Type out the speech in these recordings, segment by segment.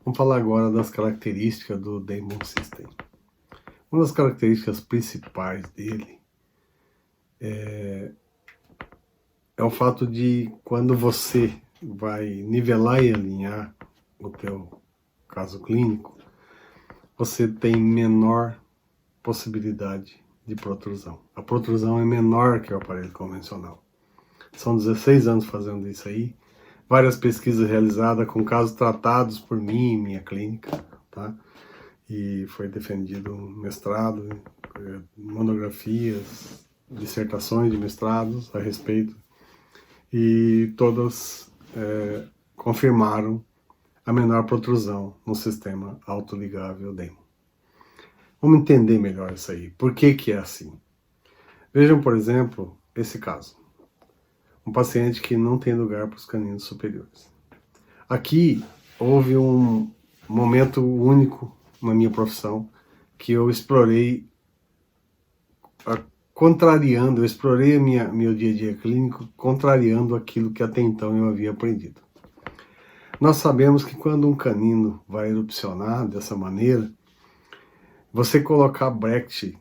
Vamos falar agora das características do Damon System. Uma das características principais dele é o fato de quando você vai nivelar e alinhar o teu caso clínico, você tem menor possibilidade de protrusão. A protrusão é menor que o aparelho convencional. São 16 anos fazendo isso aí, várias pesquisas realizadas com casos tratados por mim em minha clínica, tá? E foi defendido um mestrado, monografias, dissertações de mestrados a respeito, e todas confirmaram a menor protrusão no sistema autoligável Damon. Vamos entender melhor isso aí. Por que que é assim? Vejam, por exemplo, esse caso. Um paciente que não tem lugar para os caninos superiores. Aqui houve um momento único na minha profissão que eu explorei, contrariando, eu explorei meu dia a dia clínico, contrariando aquilo que até então eu havia aprendido. Nós sabemos que quando um canino vai erupcionar dessa maneira, você colocar bracket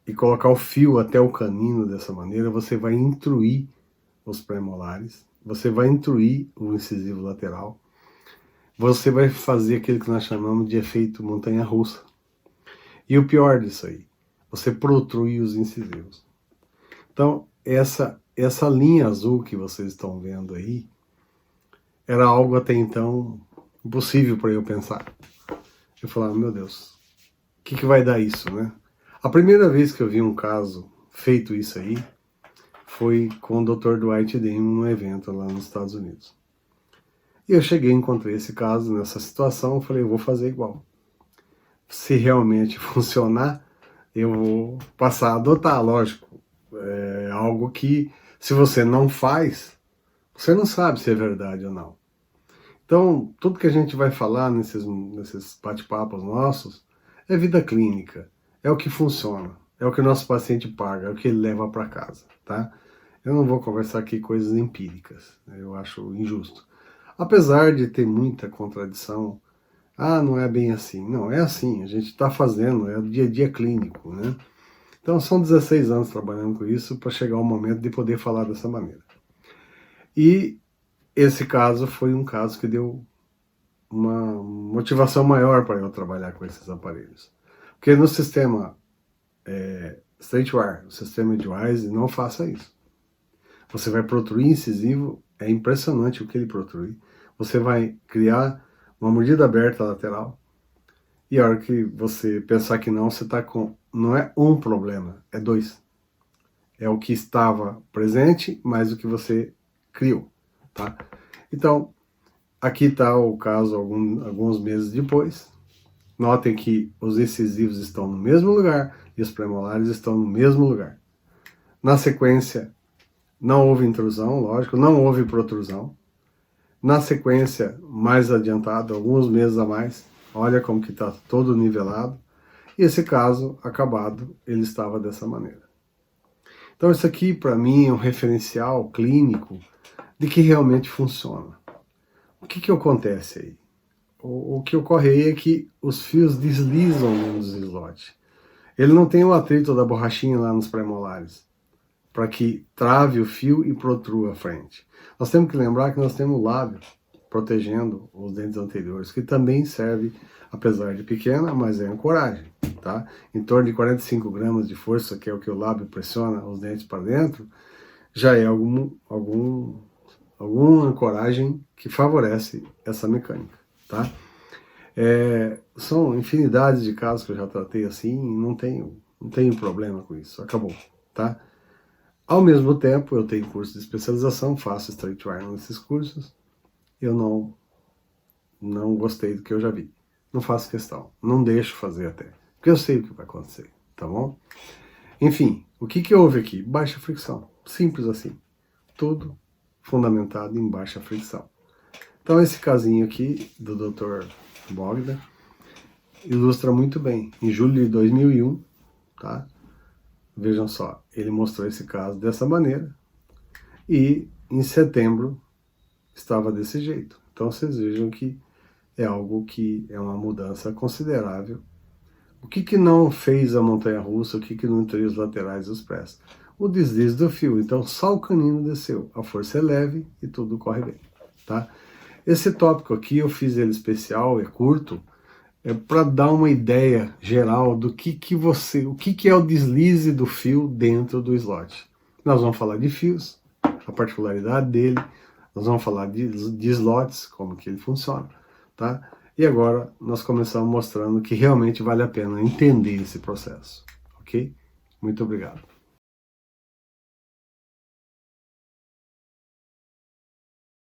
e colocar o fio até o canino dessa maneira, você vai intruir os pré-molares, você vai intruir o incisivo lateral, você vai fazer aquilo que nós chamamos de efeito montanha-russa. E o pior disso aí, você protrui os incisivos. Então, essa linha azul que vocês estão vendo aí, era algo até então impossível para eu pensar. Eu falava, meu Deus, o que vai dar isso, né? A primeira vez que eu vi um caso feito isso aí, foi com o Dr. Dwight Damon num evento lá nos Estados Unidos. E eu cheguei, encontrei esse caso, nessa situação, falei, eu vou fazer igual. Se realmente funcionar, eu vou passar a adotar, lógico. É algo que, se você não faz, você não sabe se é verdade ou não. Então, tudo que a gente vai falar nesses bate-papos nossos é vida clínica, é o que funciona, é o que o nosso paciente paga, é o que ele leva para casa, tá? Eu não vou conversar aqui coisas empíricas, eu acho injusto. Apesar de ter muita contradição, não é bem assim. Não, é assim, a gente está fazendo, é o dia a dia clínico, né? Então são 16 anos trabalhando com isso para chegar ao momento de poder falar dessa maneira. E esse caso foi um caso que deu uma motivação maior para eu trabalhar com esses aparelhos. Porque no sistema Straightwire, o sistema Edgewise, não faça isso. Você vai protruir incisivo, é impressionante o que ele protrui. Você vai criar uma mordida aberta lateral, e a hora que você pensar que não, você está com, não é um problema, é dois. É o que estava presente, mais o que você criou, tá? Então, aqui está o caso alguns meses depois. Notem que os incisivos estão no mesmo lugar e os premolares estão no mesmo lugar. Na sequência, não houve intrusão, lógico, não houve protrusão. Na sequência, mais adiantado, alguns meses a mais, olha como que está todo nivelado. E esse caso, acabado, ele estava dessa maneira. Então isso aqui, para mim, é um referencial clínico de que realmente funciona. O que acontece aí? O que ocorre aí é que os fios deslizam nos slot. Ele não tem o atrito da borrachinha lá nos premolares, para que trave o fio e protrua a frente. Nós temos que lembrar que nós temos o lábio protegendo os dentes anteriores, que também serve, apesar de pequena, mas é ancoragem, tá? Em torno de 45 gramas de força, que é o que o lábio pressiona os dentes para dentro, já é alguma ancoragem que favorece essa mecânica, tá? São infinidades de casos que eu já tratei assim, e não tenho problema com isso, acabou, tá? Ao mesmo tempo, eu tenho curso de especialização, faço Straightwire nesses cursos, eu não gostei do que eu já vi. Não faço questão, não deixo fazer até, porque eu sei o que vai acontecer, tá bom? Enfim, o que houve aqui? Baixa fricção, simples assim, tudo fundamentado em baixa fricção. Então esse casinho aqui do Dr. Bogdan ilustra muito bem. Em julho de 2001, tá? Vejam só, ele mostrou esse caso dessa maneira e em setembro estava desse jeito. Então vocês vejam que é algo que é uma mudança considerável. O que não fez a montanha-russa, o que não tem os laterais e os pés? O deslize do fio. Então, só o canino desceu. A força é leve e tudo corre bem, tá? Esse tópico aqui, eu fiz ele especial, é curto, é para dar uma ideia geral do o que é o deslize do fio dentro do slot. Nós vamos falar de fios, a particularidade dele, nós vamos falar de slots, como que ele funciona, tá? E agora nós começamos mostrando que realmente vale a pena entender esse processo, ok? Muito obrigado.